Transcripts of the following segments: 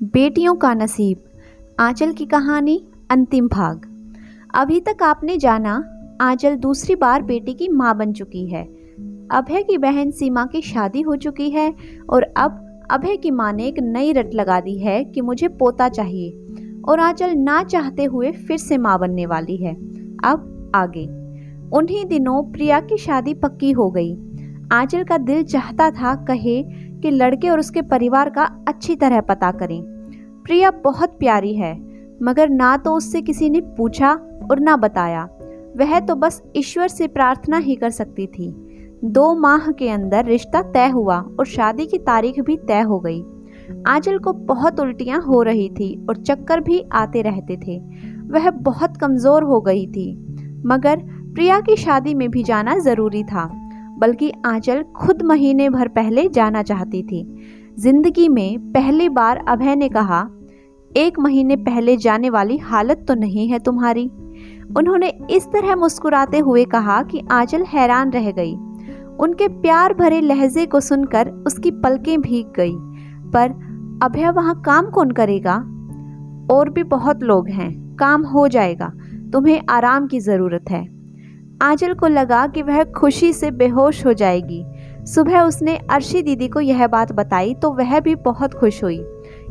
बेटियों का नसीब, आंचल की कहानी अंतिम भाग। अभी तक आपने जाना, आंचल दूसरी बार बेटी की मां बन चुकी है। अभय की बहन सीमा की शादी हो चुकी है और अब अभय की मां ने एक नई रट लगा दी है कि मुझे पोता चाहिए और आंचल ना चाहते हुए फिर से मां बनने वाली है। अब आगे उन्हीं दिनों प्रिया की शादी पक्की हो गई। आंचल का दिल चाहता था कहे कि लड़के और उसके परिवार का अच्छी तरह पता करें। प्रिया बहुत प्यारी है, मगर ना तो उससे किसी ने पूछा और ना बताया। वह तो बस ईश्वर से प्रार्थना ही कर सकती थी। 2 माह के अंदर रिश्ता तय हुआ और शादी की तारीख भी तय हो गई। आंचल को बहुत उल्टियां हो रही थी और चक्कर भी आते रहते थे। वह बहुत कमजोर हो गई थी, मगर प्रिया की शादी में भी जाना जरूरी था। बल्कि आंचल खुद महीने भर पहले जाना चाहती थी। जिंदगी में पहली बार अभय ने कहा, 1 महीने पहले जाने वाली हालत तो नहीं है तुम्हारी। उन्होंने इस तरह मुस्कुराते हुए कहा कि आंचल हैरान रह गई। उनके प्यार भरे लहजे को सुनकर उसकी पलकें भीग गई। पर अभय वहां काम कौन करेगा? और भी बहुत लोग हैं, काम हो जाएगा, तुम्हें आराम की जरूरत है। आंचल को लगा कि वह खुशी से बेहोश हो जाएगी। सुबह उसने अर्शी दीदी को यह बात बताई तो वह भी बहुत खुश हुई।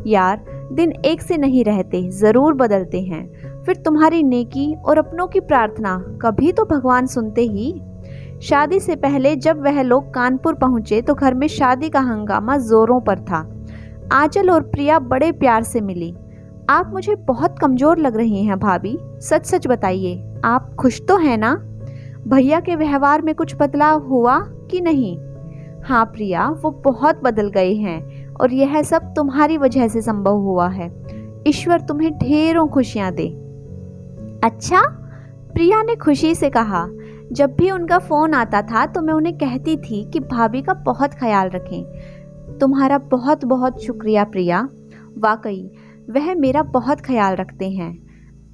यार, दिन एक से नहीं रहते, जरूर बदलते हैं। फिर तुम्हारी नेकी और अपनों की प्रार्थना कभी तो भगवान सुनते ही। शादी से पहले जब वह लोग कानपुर पहुंचे तो घर में शादी का हंगामा जोरों पर था। आंचल और प्रिया बड़े प्यार से मिली। आप मुझे बहुत कमजोर लग रही हैं भाभी, सच सच बताइए, आप खुश तो हैं ना? भैया के व्यवहार में कुछ बदलाव हुआ कि नहीं? हाँ प्रिया, वो बहुत बदल गए हैं और यह सब तुम्हारी वजह से संभव हुआ है। ईश्वर तुम्हें ढेरों खुशियां दे। अच्छा, प्रिया ने खुशी से कहा। जब भी उनका फोन आता था तो मैं उन्हें कहती थी कि भाभी का बहुत ख्याल रखें। तुम्हारा बहुत बहुत शुक्रिया प्रिया, वाकई वह मेरा बहुत ख्याल रखते हैं।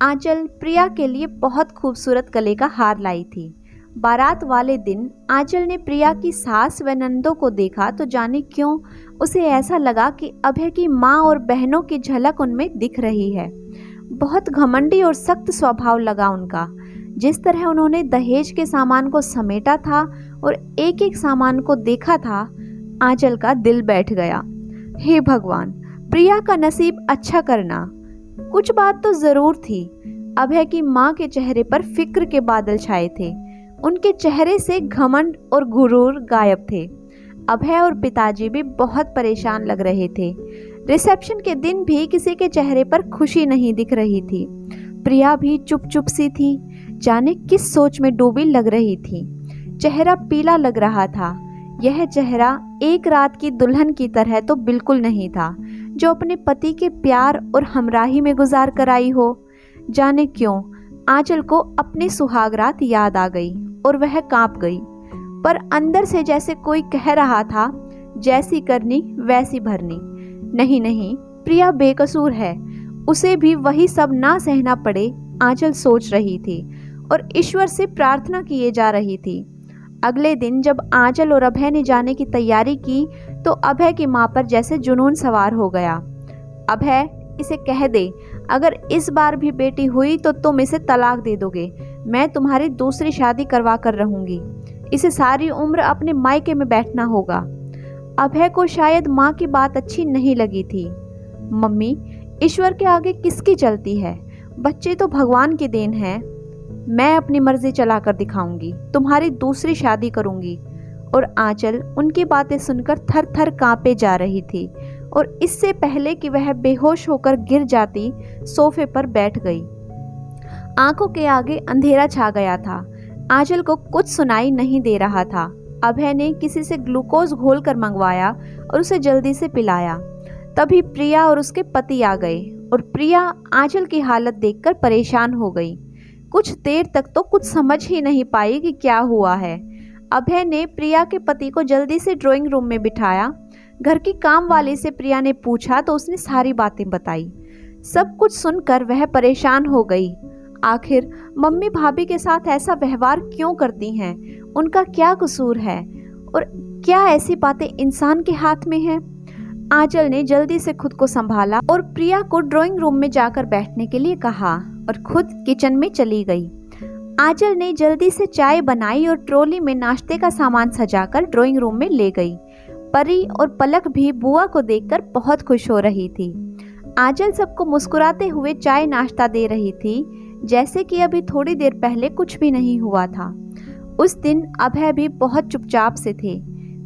आंचल प्रिया के लिए बहुत खूबसूरत गले का हार लाई थी। बारात वाले दिन आंचल ने प्रिया की सास व नंदों को देखा तो जाने क्यों उसे ऐसा लगा कि अभय की माँ और बहनों की झलक उनमें दिख रही है। बहुत घमंडी और सख्त स्वभाव लगा उनका। जिस तरह उन्होंने दहेज के सामान को समेटा था और एक एक सामान को देखा था, आंचल का दिल बैठ गया। हे भगवान, प्रिया का नसीब अच्छा करना। कुछ बात तो जरूर थी। अभय की माँ के चेहरे पर फिक्र के बादल छाए थे। उनके चेहरे से घमंड और गुरूर गायब थे। अभय और पिताजी भी बहुत परेशान लग रहे थे। रिसेप्शन के दिन भी किसी के चेहरे पर खुशी नहीं दिख रही थी। प्रिया भी चुप चुप सी थी, जाने किस सोच में डूबी लग रही थी। चेहरा पीला लग रहा था। यह चेहरा एक रात की दुल्हन की तरह तो बिल्कुल नहीं था, जो अपने पति के प्यार और हमराही में गुजार कर आई हो। जाने क्यों आंचल को अपनी सुहागरात याद आ गई और वह कांप गई। पर अंदर से जैसे कोई कह रहा था, जैसी करनी वैसी भरनी। नहीं नहीं, प्रिया बेकसूर है, उसे भी वही सब ना सहना पड़े, आंचल सोच रही थी और ईश्वर से प्रार्थना किए जा रही थी। अगले दिन जब आंचल और अभय ने जाने की तैयारी की तो अभय की मां पर जैसे जुनून सवार हो गया। अभय, इसे कह दे, अगर इस बार भी बेटी हुई तो तुम इसे तलाक दे दोगे। मैं तुम्हारी दूसरी शादी करवा कर रहूंगी। इसे सारी उम्र अपने मायके में बैठना होगा। अभय को शायद माँ की बात अच्छी नहीं लगी थी। मम्मी, ईश्वर के आगे किसकी चलती है? बच्चे तो भगवान की देन है। मैं अपनी मर्जी चलाकर दिखाऊंगी, तुम्हारी दूसरी शादी करूंगी। और आंचल उनकी बातें सुनकर थर थर कांपे जा रही थी और इससे पहले कि वह बेहोश होकर गिर जाती, सोफे पर बैठ गई। आंखों के आगे अंधेरा छा गया था। आंचल को कुछ सुनाई नहीं दे रहा था। अभय ने किसी से ग्लूकोज घोलकर मंगवाया और उसे जल्दी से पिलाया। तभी प्रिया और उसके पति आ गए और प्रिया आंचल की हालत देखकर परेशान हो गई। कुछ देर तक तो कुछ समझ ही नहीं पाई कि क्या हुआ है। अभय ने प्रिया के पति को जल्दी से ड्राइंग रूम में बिठाया। घर की काम वाली से प्रिया ने पूछा तो उसने सारी बातें बताई। सब कुछ सुनकर वह परेशान हो गई। आखिर मम्मी भाभी के साथ ऐसा व्यवहार क्यों करती हैं? उनका क्या कसूर है और क्या ऐसी बातें इंसान के हाथ में है? आंचल ने जल्दी से खुद को संभाला और प्रिया को ड्राइंग रूम में जाकर बैठने के लिए कहा और खुद किचन में चली गई। आंचल ने जल्दी से चाय बनाई और ट्रॉली में नाश्ते का सामान सजाकर ड्राइंग रूम में ले गई। परी और पलक भी बुआ को देखकर बहुत खुश हो रही थी। आंचल सबको मुस्कुराते हुए चाय नाश्ता दे रही थी, जैसे कि अभी थोड़ी देर पहले कुछ भी नहीं हुआ था। उस दिन अभय भी बहुत चुपचाप से थे।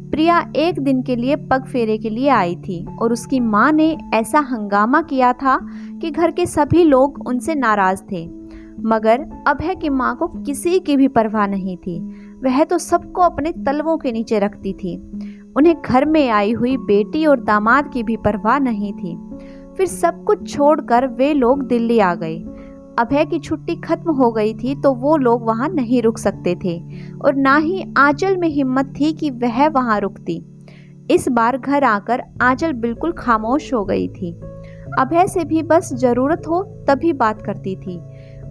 प्रिया एक दिन के लिए पग फेरे के लिए आई थी और उसकी माँ ने ऐसा हंगामा किया था कि घर के सभी लोग उनसे नाराज थे, मगर अभय की माँ को किसी की भी परवाह नहीं थी। वह तो सबको अपने तलवों के नीचे रखती थी। उन्हें घर में आई हुई बेटी और दामाद की भी परवाह नहीं थी। फिर सब कुछ छोड़कर वे लोग दिल्ली आ गए। अभय की छुट्टी खत्म हो गई थी तो वो लोग वहां नहीं रुक सकते थे और ना ही आंचल में हिम्मत थी कि वह वहां रुकती। इस बार घर आकर आंचल बिल्कुल खामोश हो गई थी। अभय से भी बस जरूरत हो तभी बात करती थी।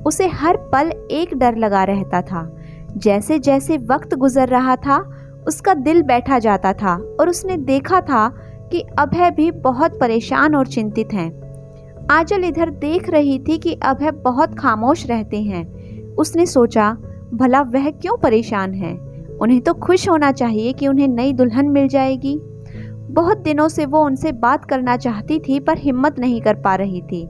उसे हर पल एक डर लगा रहता था। जैसे जैसे वक्त गुजर रहा था उसका दिल बैठा जाता था और उसने देखा था कि अभय भी बहुत परेशान और चिंतित हैं। आंचल इधर देख रही थी कि अभय बहुत खामोश रहते हैं। उसने सोचा, भला वह क्यों परेशान है? उन्हें तो खुश होना चाहिए कि उन्हें नई दुल्हन मिल जाएगी। बहुत दिनों से वो उनसे बात करना चाहती थी पर हिम्मत नहीं कर पा रही थी।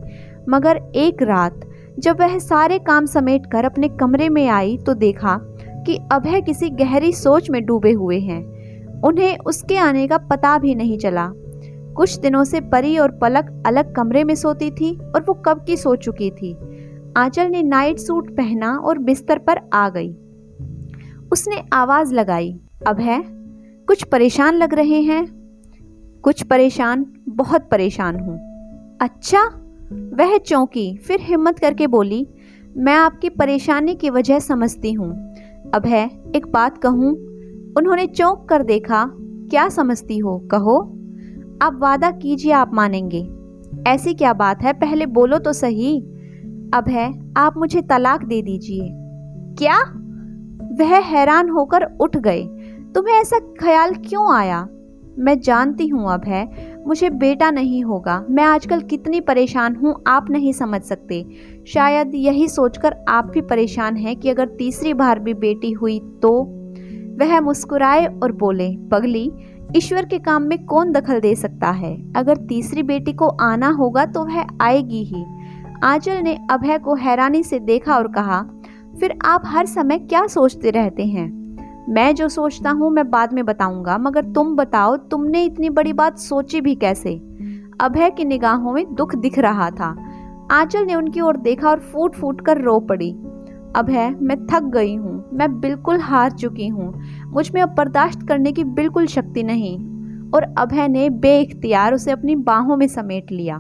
मगर एक रात जब वह सारे काम समेट कर अपने कमरे में आई तो देखा कि अभय किसी गहरी सोच में डूबे हुए हैं। उन्हें उसके आने का पता भी नहीं चला। कुछ दिनों से परी और पलक अलग कमरे में सोती थी और वो कब की सो चुकी थी। आंचल ने नाइट सूट पहना और बिस्तर पर आ गई। उसने आवाज लगाई, अभय, कुछ परेशान लग रहे हैं। कुछ परेशान? बहुत परेशान हूँ। अच्छा? वह चौंकी, फिर हिम्मत करके बोली, मैं आपकी परेशानी की वजह समझती हूँ। अभय, एक बात कहूँ? उन्होंने चौंक कर देखा। क्या समझती हो? कहो। आप वादा कीजिए आप मानेंगे। ऐसी क्या बात है, पहले बोलो तो सही। अभय, आप मुझे तलाक दे दीजिए। क्या? वह हैरान होकर उठ गए। तुम्हें ऐसा ख्याल क्यों आया? मैं जानती हूँ अभय, मुझे बेटा नहीं होगा। मैं आजकल कितनी परेशान हूँ आप नहीं समझ सकते। शायद यही सोचकर आप भी परेशान हैं कि अगर तीसरी बार भी बेटी हुई तो। वह मुस्कुराए और बोले, पगली, ईश्वर के काम में कौन दखल दे सकता है? अगर तीसरी बेटी को आना होगा तो वह आएगी ही। आंचल ने अभय को हैरानी से देखा और कहा, फिर आप हर समय क्या सोचते रहते हैं? मैं जो सोचता हूँ मैं बाद में बताऊंगा, मगर तुम बताओ, तुमने इतनी बड़ी बात सोची भी कैसे? अभय की निगाहों में दुख दिख रहा था। आंचल ने उनकी ओर देखा और फूट फूट कर रो पड़ी। अभय, मैं थक गई हूँ, मैं बिल्कुल हार चुकी हूँ। मुझ में अब बर्दाश्त करने की बिल्कुल शक्ति नहीं। और अभय ने बेइख्तियार उसे अपनी बाहों में समेट लिया।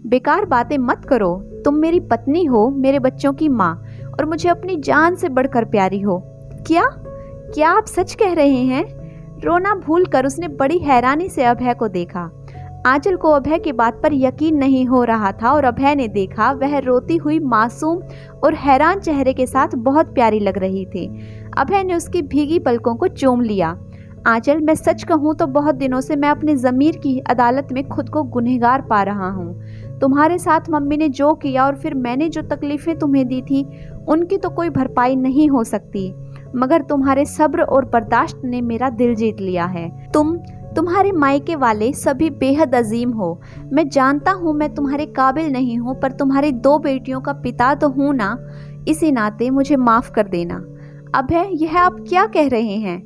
बेकार बातें मत करो, तुम मेरी पत्नी हो, मेरे बच्चों की माँ, और मुझे अपनी जान से बढ़कर प्यारी हो। क्या आप सच कह रहे हैं? रोना भूलकर उसने बड़ी हैरानी से अभय को देखा। आंचल को अभय की बात पर यकीन नहीं हो रहा था और अभय ने देखा वह रोती हुई मासूम और हैरान चेहरे के साथ बहुत प्यारी लग रही थी। अभय ने उसकी भीगी पलकों को चूम लिया। आंचल, मैं सच कहूँ तो बहुत दिनों से मैं अपने ज़मीर की अदालत में खुद को गुनहगार पा रहा हूँ। तुम्हारे साथ मम्मी ने जो किया और फिर मैंने जो तकलीफ़ें तुम्हें दी थी, उनकी तो कोई भरपाई नहीं हो सकती, मगर तुम्हारे सब्र और बर्दाश्त ने मेरा दिल जीत लिया है। तुम्हारे मायके वाले सभी बेहद अजीम हो। मैं जानता हूँ मैं तुम्हारे काबिल नहीं हूँ, पर तुम्हारी 2 बेटियों का पिता तो हूँ ना, इसी नाते मुझे माफ़ कर देना। अभय, यह आप क्या कह रहे हैं?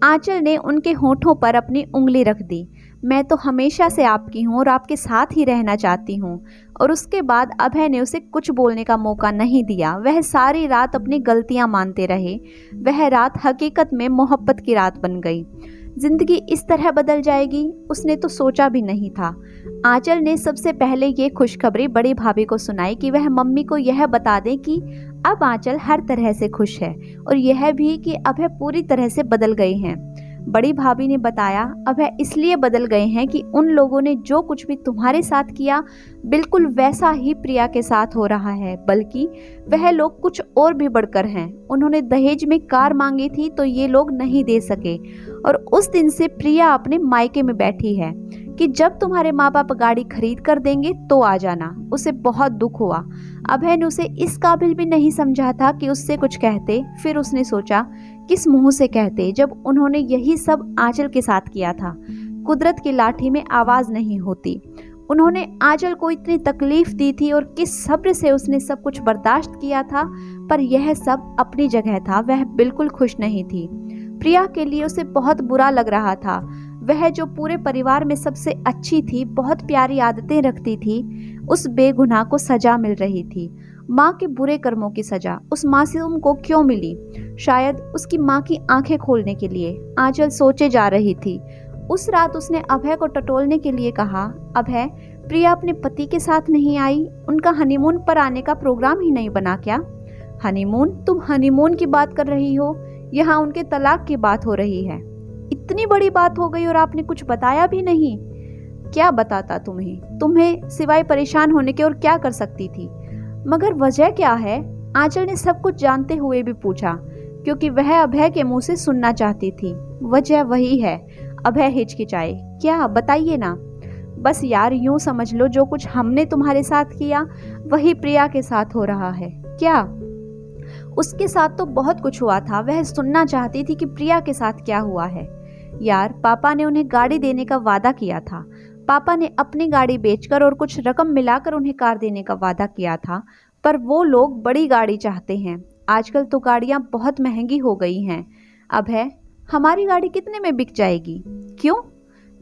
आंचल ने उनके होठों पर अपनी उंगली रख दी। मैं तो हमेशा से आपकी हूँ और आपके साथ ही रहना चाहती हूँ। और उसके बाद अभय ने उसे कुछ बोलने का मौका नहीं दिया। वह सारी रात अपनी गलतियाँ मानते रहे। वह रात हकीकत में मोहब्बत की रात बन गई। जिंदगी इस तरह बदल जाएगी उसने तो सोचा भी नहीं था। आंचल ने सबसे पहले ये खुशखबरी बड़ी भाभी को सुनाई कि वह मम्मी को यह बता दें कि अब आंचल हर तरह से खुश है, और यह भी कि अभय पूरी तरह से बदल गए हैं। बड़ी भाभी ने बताया, अभय इसलिए बदल गए हैं कि उन लोगों ने जो कुछ भी तुम्हारे साथ किया बिल्कुल वैसा ही प्रिया के साथ हो रहा है, बल्कि वह लोग कुछ और भी बढ़कर हैं। उन्होंने दहेज में कार मांगी थी तो ये लोग नहीं दे सके, और उस दिन से प्रिया अपने मायके में बैठी है। कि जब तुम्हारे माँ बाप गाड़ी खरीद कर देंगे तो आ जाना। उसे बहुत दुख हुआ। अभय ने उसे इस काबिल भी नहीं समझा था कि उससे कुछ कहते। फिर उसने सोचा किस मुंह से कहते जब उन्होंने यही सब आंचल के साथ किया था। कुदरत की लाठी में आवाज नहीं होती। उन्होंने आंचल को इतनी तकलीफ दी थी और किस सब्र से उसने सब कुछ बर्दाश्त किया था, पर यह सब अपनी जगह था। वह बिल्कुल खुश नहीं थी। प्रिया के लिए उसे बहुत बुरा लग रहा था। वह जो पूरे परिवार में सबसे अच्छी थी, बहुत प्यारी आदतें रखती थी, उस बेगुनाह को सजा मिल रही थी। माँ के बुरे कर्मों की सजा उस मासूम को क्यों मिली? शायद उसकी माँ की आंखें खोलने के लिए। आंचल सोचे जा रही थी। उस रात उसने अभय को टटोलने के लिए कहा, अभय, प्रिया अपने पति के साथ नहीं आई? उनका हनीमून पर आने का प्रोग्राम ही नहीं बना क्या? हनीमून? तुम हनीमून की बात कर रही हो? यहाँ उनके तलाक की बात हो रही है। इतनी बड़ी बात हो गई और आपने कुछ बताया भी नहीं। क्या बताता तुम्हें सिवाय परेशान होने के और क्या कर सकती थी? मगर वजह क्या है? आंचल ने सब कुछ जानते हुए भी पूछा, क्योंकि वह अभय के मुंह से सुनना चाहती थी। वजह वही है। अभय हिचकिचाए। क्या? बताइए ना। बस यार, यूं समझ लो जो कुछ हमने तुम्हारे साथ किया वही प्रिया के साथ हो रहा है। क्या? उसके साथ तो बहुत कुछ हुआ था। वह सुनना चाहती थी कि प्रिया के साथ क्या हुआ है। यार, पापा ने उन्हें गाड़ी देने का वादा किया था। पापा ने अपनी गाड़ी बेचकर और कुछ रकम मिलाकर उन्हें कार देने का वादा किया था, पर वो लोग बड़ी गाड़ी चाहते हैं। आजकल तो गाड़ियां बहुत महंगी हो गई हैं। अभय, हमारी गाड़ी कितने में बिक जाएगी? क्यों?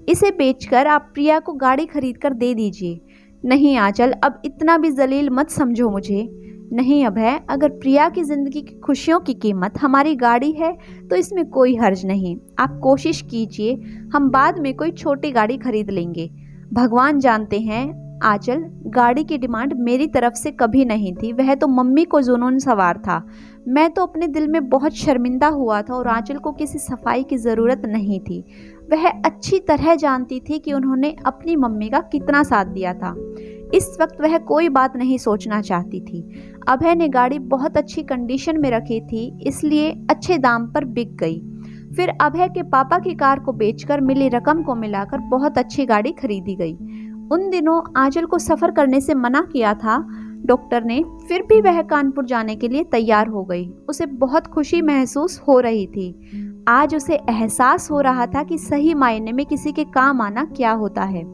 इसे बेचकर आप प्रिया को गाड़ी खरीद कर दे दीजिए। नहीं आंचल, अब इतना भी जलील मत समझो मुझे। नहीं अभय, अगर प्रिया की जिंदगी की खुशियों की कीमत हमारी गाड़ी है तो इसमें कोई हर्ज नहीं। आप कोशिश कीजिए, हम बाद में कोई छोटी गाड़ी खरीद लेंगे। भगवान जानते हैं आंचल, गाड़ी की डिमांड मेरी तरफ से कभी नहीं थी। वह तो मम्मी को जुनून सवार था। मैं तो अपने दिल में बहुत शर्मिंदा हुआ था और आंचल को किसी सफाई की ज़रूरत नहीं थी। वह अच्छी तरह जानती थी कि उन्होंने अपनी मम्मी का कितना साथ दिया था। इस वक्त वह कोई बात नहीं सोचना चाहती थी। अभय ने गाड़ी बहुत अच्छी कंडीशन में रखी थी, इसलिए अच्छे दाम पर बिक गई। फिर अभय के पापा की कार को बेचकर मिली रकम को मिलाकर बहुत अच्छी गाड़ी खरीदी गई। उन दिनों आंचल को सफ़र करने से मना किया था डॉक्टर ने, फिर भी वह कानपुर जाने के लिए तैयार हो गई। उसे बहुत खुशी महसूस हो रही थी। आज उसे एहसास हो रहा था कि सही मायने में किसी के काम आना क्या होता है।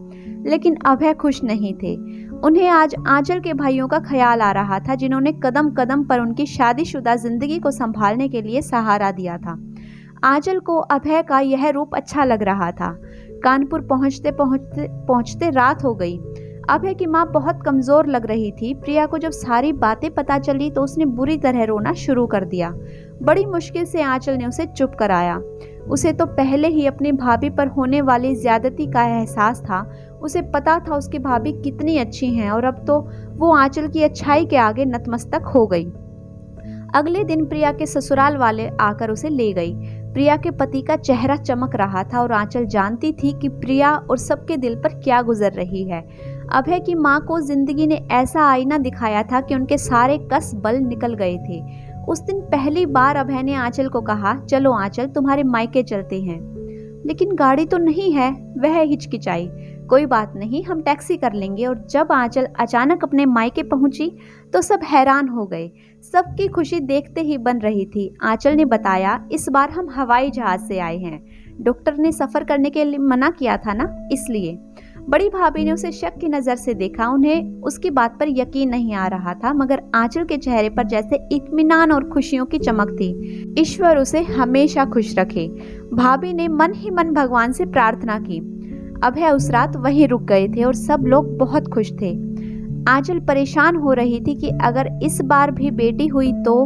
लेकिन अभय खुश नहीं थे। उन्हें आज आंचल के भाइयों का ख्याल आ रहा था, जिन्होंने कदम कदम पर उनकी शादीशुदा जिंदगी को संभालने के लिए सहारा दिया था। आंचल को अभय का यह रूप अच्छा लग रहा था। कानपुर पहुंचते रात हो गई। अभय की माँ बहुत कमज़ोर लग रही थी। प्रिया को जब सारी बातें पता चली तो उसने बुरी तरह रोना शुरू कर दिया। बड़ी मुश्किल से आंचल ने उसे चुप कराया। उसे तो पहले ही अपनी भाभी पर होने वाली ज्यादती का एहसास था। उसे पता था उसकी भाभी कितनी अच्छी हैं और अब तो वो आंचल की अच्छाई के आगे नतमस्तक हो गई। अगले दिन प्रिया के ससुराल वाले आकर उसे ले गई। प्रिया के पति का चेहरा चमक रहा था और आंचल जानती थी कि प्रिया और सबके दिल पर क्या गुजर रही है। अभय की माँ को जिंदगी ने ऐसा आईना दिखाया था कि उनके सारे कस बल निकल गए थे। उस दिन पहली बार अभय ने आंचल को कहा, चलो आंचल, तुम्हारे मायके चलते हैं। लेकिन गाड़ी तो नहीं है, वह हिचकिचाई। कोई बात नहीं, हम टैक्सी कर लेंगे। और जब आंचल अचानक अपने मायके पहुंची तो सब हैरान हो गए। सबकी खुशी देखते ही बन रही थी। आंचल ने बताया, इस बार हम हवाई जहाज से आए हैं। डॉक्टर ने सफ़र करने के लिए मना किया था ना, इसलिए। बड़ी भाभी ने उसे शक की नज़र से देखा। उन्हें उसकी बात पर यकीन नहीं आ रहा था, मगर आंचल के चेहरे पर जैसे इत्मीनान और खुशियों की चमक थी। ईश्वर उसे हमेशा खुश रखे। भाभी ने मन ही मन भगवान से प्रार्थना की। अभय उस रात वहीं रुक गए थे और सब लोग बहुत खुश थे। आंचल परेशान हो रही थी कि अगर इस बार भी बेटी हुई तो,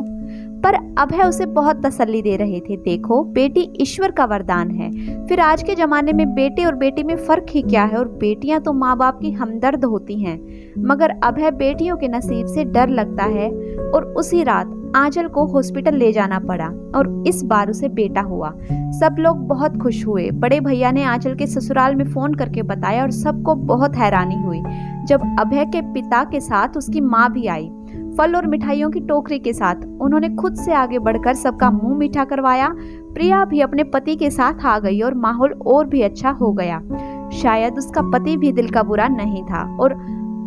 पर अभय उसे बहुत तसल्ली दे रहे थे। देखो, बेटी ईश्वर का वरदान है। फिर आज के ज़माने में बेटे और बेटी में फ़र्क ही क्या है, और बेटियां तो माँ बाप की हमदर्द होती हैं। मगर अभय बेटियों के नसीब से डर लगता है। और उसी रात आंचल को हॉस्पिटल ले जाना पड़ा और इस बार उसे बेटा हुआ। सब लोग बहुत खुश हुए। बड़े भैया ने आंचल के ससुराल में फ़ोन करके बताया और सबको बहुत हैरानी हुई जब अभय के पिता के साथ उसकी माँ भी आई, फल और मिठाइयों की टोकरी के साथ। उन्होंने खुद से आगे बढ़कर सबका मुंह मीठा करवाया। प्रिया भी अपने पति के साथ आ गई और माहौल और भी अच्छा हो गया। शायद उसका पति भी दिल का बुरा नहीं था और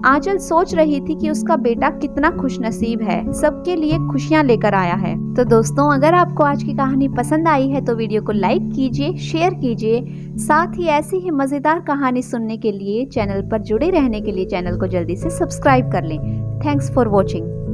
आंचल सोच रही थी कि उसका बेटा कितना खुशनसीब है, सबके लिए खुशियां लेकर आया है। तो दोस्तों, अगर आपको आज की कहानी पसंद आई है तो वीडियो को लाइक कीजिए, शेयर कीजिए। साथ ही ऐसी ही मज़ेदार कहानी सुनने के लिए, चैनल पर जुड़े रहने के लिए चैनल को जल्दी से सब्सक्राइब कर लें। Thanks for watching.